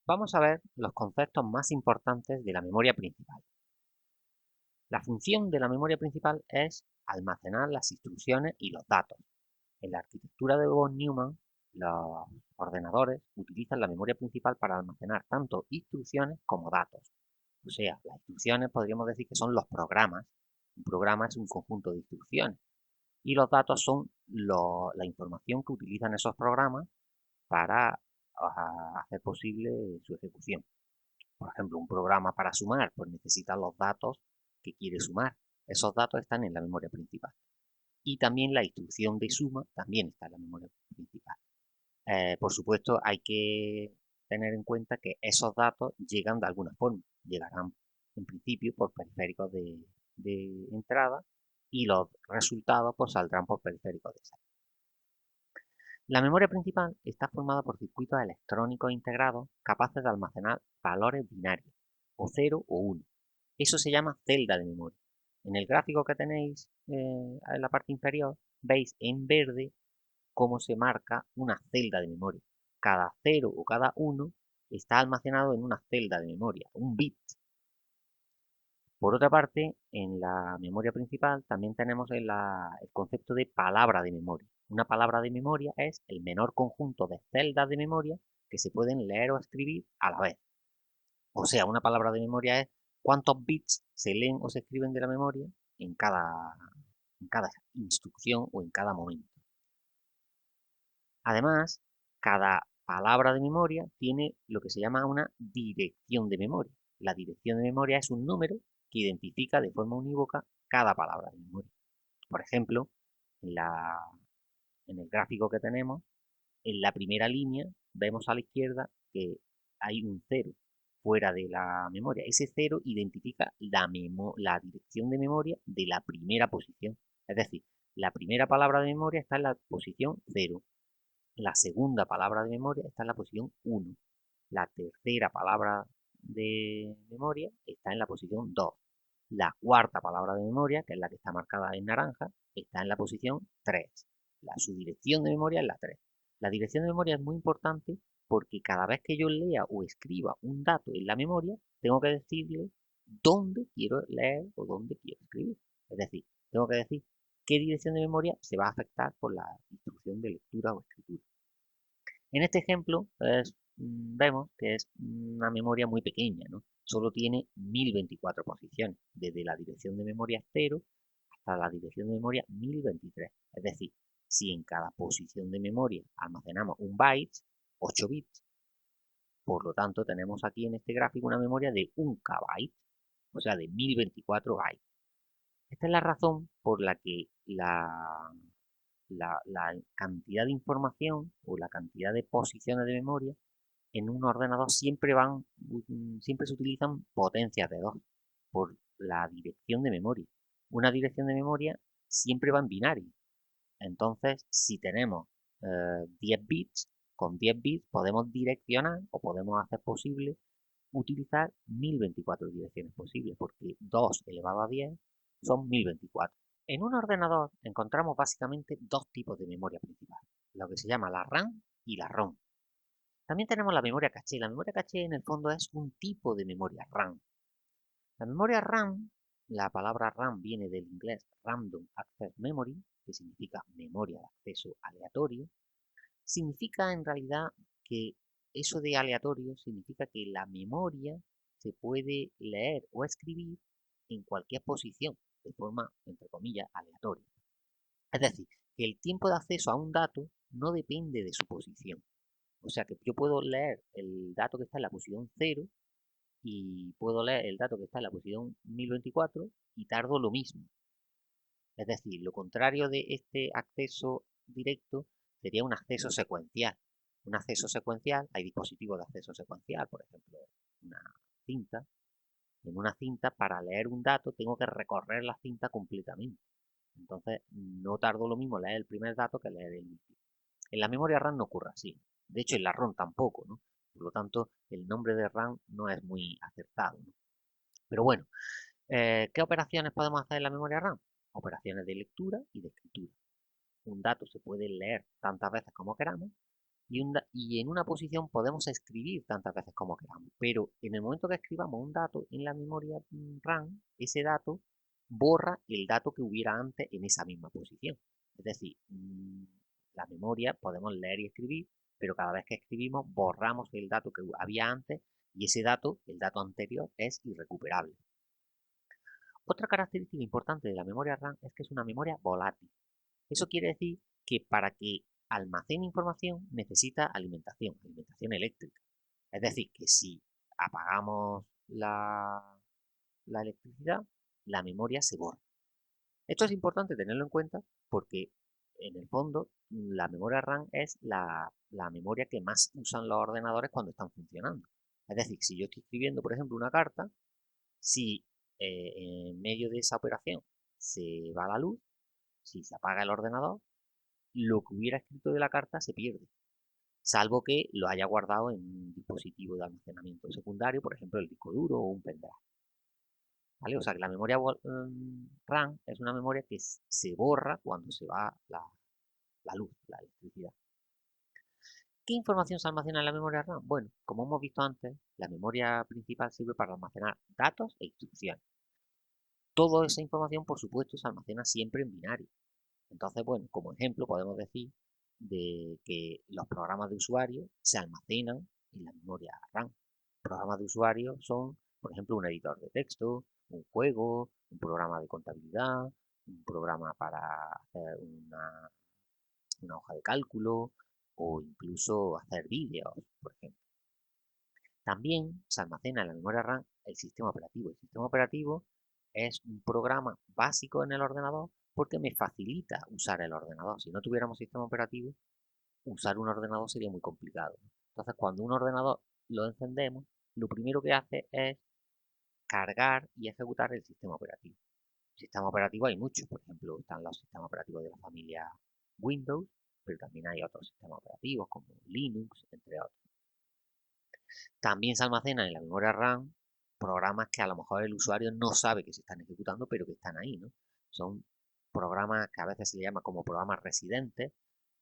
Vamos a ver los conceptos más importantes de la memoria principal. La función de la memoria principal es almacenar las instrucciones y los datos. En la arquitectura de von Neumann, los ordenadores utilizan la memoria principal para almacenar tanto instrucciones como datos. O sea, las instrucciones podríamos decir que son los programas. Un programa es un conjunto de instrucciones. Y los datos son la información que utilizan esos programas para hacer posible su ejecución. Por ejemplo, un programa para sumar, pues necesita los datos que quiere sumar. Esos datos están en la memoria principal. Y también la instrucción de suma también está en la memoria principal. Por supuesto, hay que tener en cuenta que esos datos llegan de alguna forma. Llegarán en principio por periféricos de entrada y los resultados pues, saldrán por periféricos de salida. La memoria principal está formada por circuitos electrónicos integrados capaces de almacenar valores binarios, o 0 o 1. Eso se llama celda de memoria. En el gráfico que tenéis en la parte inferior, veis en verde cómo se marca una celda de memoria. Cada 0 o cada 1 está almacenado en una celda de memoria, un bit. Por otra parte, en la memoria principal también tenemos el concepto de palabra de memoria. Una palabra de memoria es el menor conjunto de celdas de memoria que se pueden leer o escribir a la vez. O sea, una palabra de memoria es cuántos bits se leen o se escriben de la memoria en cada instrucción o en cada momento. Además, cada palabra de memoria tiene lo que se llama una dirección de memoria. La dirección de memoria es un número que identifica de forma unívoca cada palabra de memoria. Por ejemplo, en el gráfico que tenemos, en la primera línea vemos a la izquierda que hay un 0 fuera de la memoria. Ese 0 identifica la dirección de memoria de la primera posición. Es decir, la primera palabra de memoria está en la posición 0. La segunda palabra de memoria está en la posición 1. La tercera palabra de memoria está en la posición 2. La cuarta palabra de memoria, que es la que está marcada en naranja, está en la posición 3. Su dirección de memoria es la 3. La dirección de memoria es muy importante porque cada vez que yo lea o escriba un dato en la memoria, tengo que decirle dónde quiero leer o dónde quiero escribir. Es decir, tengo que decir qué dirección de memoria se va a afectar por la instrucción de lectura o escritura. En este ejemplo vemos que es una memoria muy pequeña, ¿no? Solo tiene 1024 posiciones, desde la dirección de memoria 0 hasta la dirección de memoria 1023. Es decir, si en cada posición de memoria almacenamos un byte, 8 bits, por lo tanto tenemos aquí en este gráfico una memoria de 1 KB, o sea, de 1024 bytes. Esta es la razón por la que la cantidad de información o la cantidad de posiciones de memoria en un ordenador siempre se utilizan potencias de 2 por la dirección de memoria. Una dirección de memoria siempre va en binario. Entonces, si tenemos 10 bits, con 10 bits podemos direccionar o podemos hacer posible utilizar 1024 direcciones posibles, porque 2 elevado a 10 son 1024. En un ordenador encontramos básicamente dos tipos de memoria principal, lo que se llama la RAM y la ROM. También tenemos la memoria caché. La memoria caché en el fondo es un tipo de memoria RAM. La memoria RAM, la palabra RAM viene del inglés Random Access Memory, que significa memoria de acceso aleatorio. Significa en realidad que eso de aleatorio significa que la memoria se puede leer o escribir en cualquier posición, de forma, entre comillas, aleatoria. Es decir, que el tiempo de acceso a un dato no depende de su posición. O sea que yo puedo leer el dato que está en la posición 0 y puedo leer el dato que está en la posición 1024 y tardo lo mismo. Es decir, lo contrario de este acceso directo sería un acceso secuencial. Un acceso secuencial, hay dispositivos de acceso secuencial, por ejemplo, una cinta. En una cinta, para leer un dato, tengo que recorrer la cinta completamente. Entonces, no tardo lo mismo leer el primer dato que leer el último. En la memoria RAM no ocurre así. De hecho, en la ROM tampoco, ¿no? Por lo tanto, el nombre de RAM no es muy acertado, ¿no? Pero bueno, ¿qué operaciones podemos hacer en la memoria RAM? Operaciones de lectura y de escritura. Un dato se puede leer tantas veces como queramos y en una posición podemos escribir tantas veces como queramos, pero en el momento que escribamos un dato en la memoria RAM, ese dato borra el dato que hubiera antes en esa misma posición. Es decir, la memoria podemos leer y escribir, pero cada vez que escribimos borramos el dato que había antes y ese dato, el dato anterior, es irrecuperable. Otra característica importante de la memoria RAM es que es una memoria volátil. Eso quiere decir que para que almacene información necesita alimentación eléctrica. Es decir, que si apagamos la electricidad, la memoria se borra. Esto es importante tenerlo en cuenta porque en el fondo la memoria RAM es la memoria que más usan los ordenadores cuando están funcionando. Es decir, si yo estoy escribiendo, por ejemplo, una carta, si en medio de esa operación se va la luz, si se apaga el ordenador, lo que hubiera escrito de la carta se pierde, salvo que lo haya guardado en un dispositivo de almacenamiento secundario, por ejemplo, el disco duro o un pendrive. ¿Vale? O sea que la memoria RAM es una memoria que se borra cuando se va la luz, la electricidad. ¿Qué información se almacena en la memoria RAM? Bueno, como hemos visto antes, la memoria principal sirve para almacenar datos e instrucciones. Toda esa información, por supuesto, se almacena siempre en binario. Entonces, bueno, como ejemplo podemos decir de que los programas de usuario se almacenan en la memoria RAM. Programas de usuario son, por ejemplo, un editor de texto, un juego, un programa de contabilidad, un programa para hacer una hoja de cálculo o incluso hacer vídeos, por ejemplo. También se almacena en la memoria RAM el sistema operativo. El sistema operativo es un programa básico en el ordenador porque me facilita usar el ordenador. Si no tuviéramos sistema operativo, usar un ordenador sería muy complicado. Entonces, cuando un ordenador lo encendemos, lo primero que hace es cargar y ejecutar el sistema operativo. Sistema operativo hay muchos, por ejemplo, están los sistemas operativos de la familia Windows, pero también hay otros sistemas operativos como Linux, entre otros. También se almacenan en la memoria RAM programas que a lo mejor el usuario no sabe que se están ejecutando, pero que están ahí, ¿no? Son programas que a veces se le llama como programas residentes,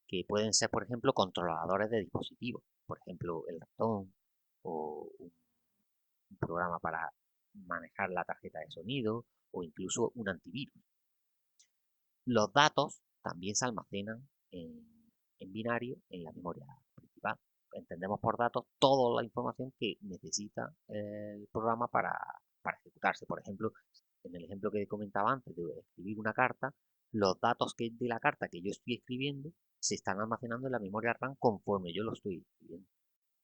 que pueden ser, por ejemplo, controladores de dispositivos. Por ejemplo, el ratón o un programa para manejar la tarjeta de sonido o incluso un antivirus. Los datos también se almacenan en binario en la memoria principal. Entendemos por datos toda la información que necesita el programa para ejecutarse. Por ejemplo, en el ejemplo que comentaba antes de escribir una carta, los datos de la carta que yo estoy escribiendo se están almacenando en la memoria RAM conforme yo lo estoy escribiendo.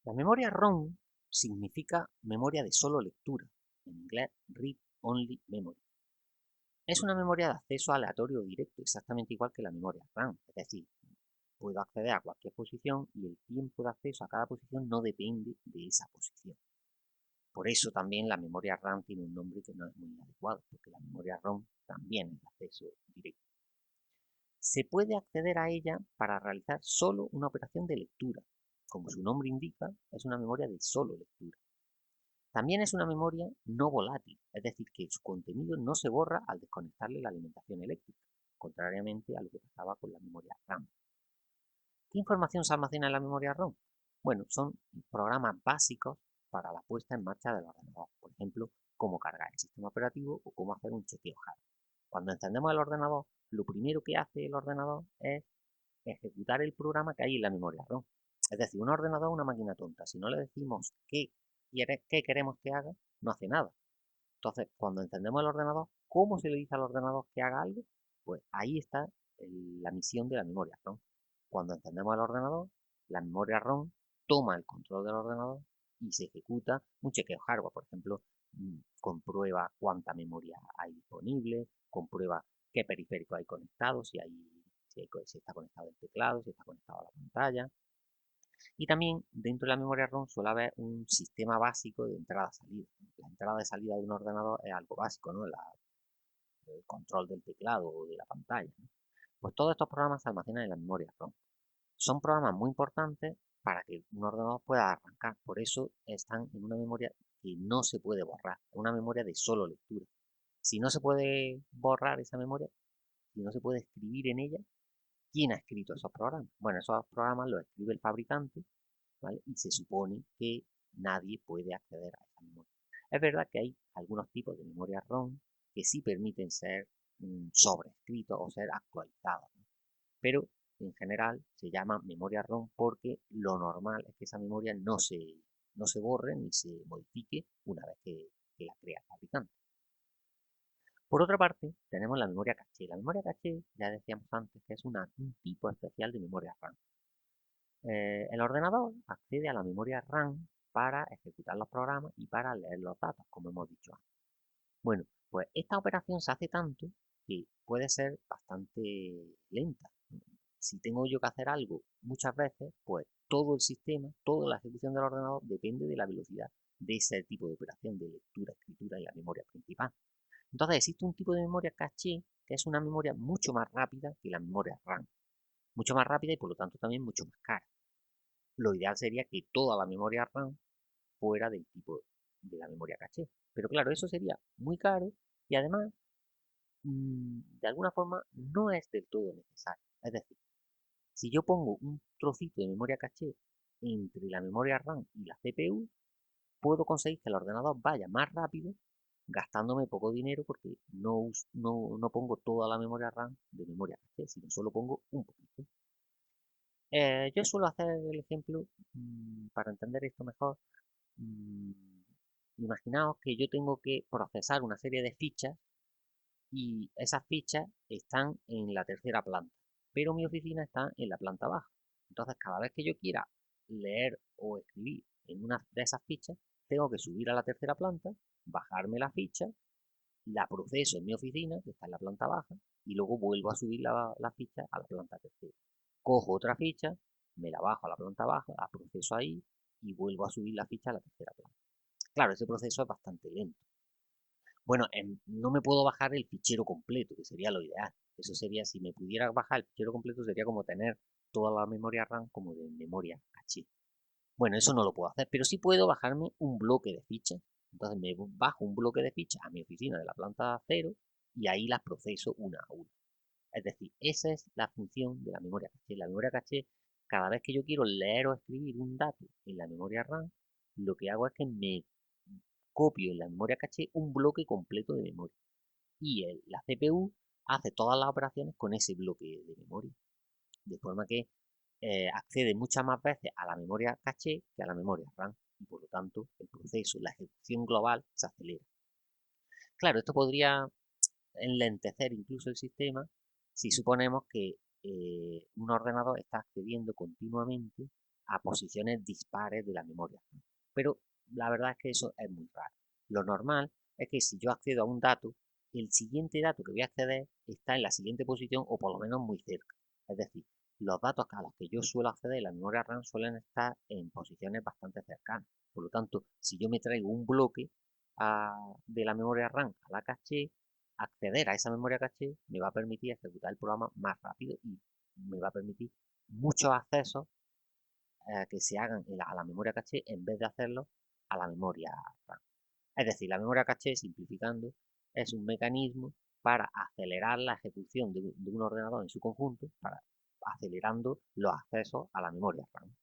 La memoria ROM significa memoria de solo lectura, en inglés Read Only Memory. Es una memoria de acceso aleatorio directo, exactamente igual que la memoria RAM, es decir, puedo acceder a cualquier posición y el tiempo de acceso a cada posición no depende de esa posición. Por eso también la memoria RAM tiene un nombre que no es muy adecuado, porque la memoria ROM también es de acceso directo. Se puede acceder a ella para realizar solo una operación de lectura. Como su nombre indica, es una memoria de solo lectura. También es una memoria no volátil, es decir, que su contenido no se borra al desconectarle la alimentación eléctrica, contrariamente a lo que pasaba con la memoria RAM. ¿Qué información se almacena en la memoria ROM? Bueno, son programas básicos para la puesta en marcha del ordenador. Por ejemplo, cómo cargar el sistema operativo o cómo hacer un chequeo hardware. Cuando encendemos el ordenador, lo primero que hace el ordenador es ejecutar el programa que hay en la memoria ROM. Es decir, un ordenador es una máquina tonta. Si no le decimos qué queremos que haga, no hace nada. Entonces, cuando encendemos el ordenador, ¿cómo se le dice al ordenador que haga algo? Pues ahí está la misión de la memoria ROM. Cuando encendemos el ordenador, la memoria ROM toma el control del ordenador y se ejecuta un chequeo hardware. Por ejemplo, comprueba cuánta memoria hay disponible, comprueba qué periférico hay conectado, si está conectado el teclado, si está conectado a la pantalla. Y también dentro de la memoria ROM suele haber un sistema básico de entrada-salida. La entrada y salida de un ordenador es algo básico, ¿no? El control del teclado o de la pantalla, ¿no? Pues todos estos programas se almacenan en la memoria ROM. Son programas muy importantes para que un ordenador pueda arrancar. Por eso están en una memoria que no se puede borrar, una memoria de solo lectura. Si no se puede borrar esa memoria, si no se puede escribir en ella, ¿Quién ha escrito esos programas? Bueno, esos programas los escribe el fabricante, ¿vale? Y se supone que nadie puede acceder a esa memoria. Es verdad que hay algunos tipos de memoria ROM que sí permiten ser sobrescritos o ser actualizados, ¿no? Pero en general se llama memoria ROM porque lo normal es que esa memoria no se borre ni se modifique una vez que la crea el fabricante. Por otra parte, tenemos la memoria caché. La memoria caché, ya decíamos antes, que es un tipo especial de memoria RAM. El ordenador accede a la memoria RAM para ejecutar los programas y para leer los datos, como hemos dicho antes. Bueno, pues esta operación se hace tanto que puede ser bastante lenta. Si tengo yo que hacer algo muchas veces, pues todo el sistema, toda la ejecución del ordenador depende de la velocidad de ese tipo de operación de lectura, escritura en la memoria principal. Entonces existe un tipo de memoria caché que es una memoria mucho más rápida que la memoria RAM. Mucho más rápida y por lo tanto también mucho más cara. Lo ideal sería que toda la memoria RAM fuera del tipo de la memoria caché. Pero claro, eso sería muy caro y además, de alguna forma, no es del todo necesario. Es decir, si yo pongo un trocito de memoria caché entre la memoria RAM y la CPU, puedo conseguir que el ordenador vaya más rápido gastándome poco dinero porque no pongo toda la memoria RAM de memoria caché, sino solo pongo un poquito. Yo suelo hacer el ejemplo para entender esto mejor. mm, Imaginaos que yo tengo que procesar una serie de fichas y esas fichas están en la tercera planta, pero mi oficina está en la planta baja. Entonces, cada vez que yo quiera leer o escribir en una de esas fichas, tengo que subir a la tercera planta, bajarme la ficha, la proceso en mi oficina, que está en la planta baja, y luego vuelvo a subir la ficha a la planta tercera. Cojo otra ficha, me la bajo a la planta baja, la proceso ahí y vuelvo a subir la ficha a la tercera planta. Claro, ese proceso es bastante lento. Bueno, no me puedo bajar el fichero completo, que sería lo ideal. Eso sería, si me pudiera bajar el fichero completo, sería como tener toda la memoria RAM como de memoria caché. Bueno, eso no lo puedo hacer, pero sí puedo bajarme un bloque de fichas. Entonces me bajo un bloque de fichas a mi oficina de la planta cero y ahí las proceso una a una. Es decir, esa es la función de la memoria caché. La memoria caché, cada vez que yo quiero leer o escribir un dato en la memoria RAM, lo que hago es que me copio en la memoria caché un bloque completo de memoria. Y la CPU hace todas las operaciones con ese bloque de memoria. De forma que accede muchas más veces a la memoria caché que a la memoria RAM. Y por lo tanto, el proceso, la ejecución global se acelera. Claro, esto podría enlentecer incluso el sistema si suponemos que un ordenador está accediendo continuamente a posiciones dispares de la memoria. Pero la verdad es que eso es muy raro. Lo normal es que si yo accedo a un dato, el siguiente dato que voy a acceder está en la siguiente posición o por lo menos muy cerca. Es decir, los datos a los que yo suelo acceder en la memoria RAM suelen estar en posiciones bastante cercanas. Por lo tanto, si yo me traigo un bloque de la memoria RAM a la caché, acceder a esa memoria caché me va a permitir ejecutar el programa más rápido y me va a permitir muchos accesos que se hagan a la memoria caché en vez de hacerlo a la memoria RAM. Es decir, la memoria caché, simplificando, es un mecanismo para acelerar la ejecución de un ordenador en su conjunto, para acelerando los accesos a la memoria RAM.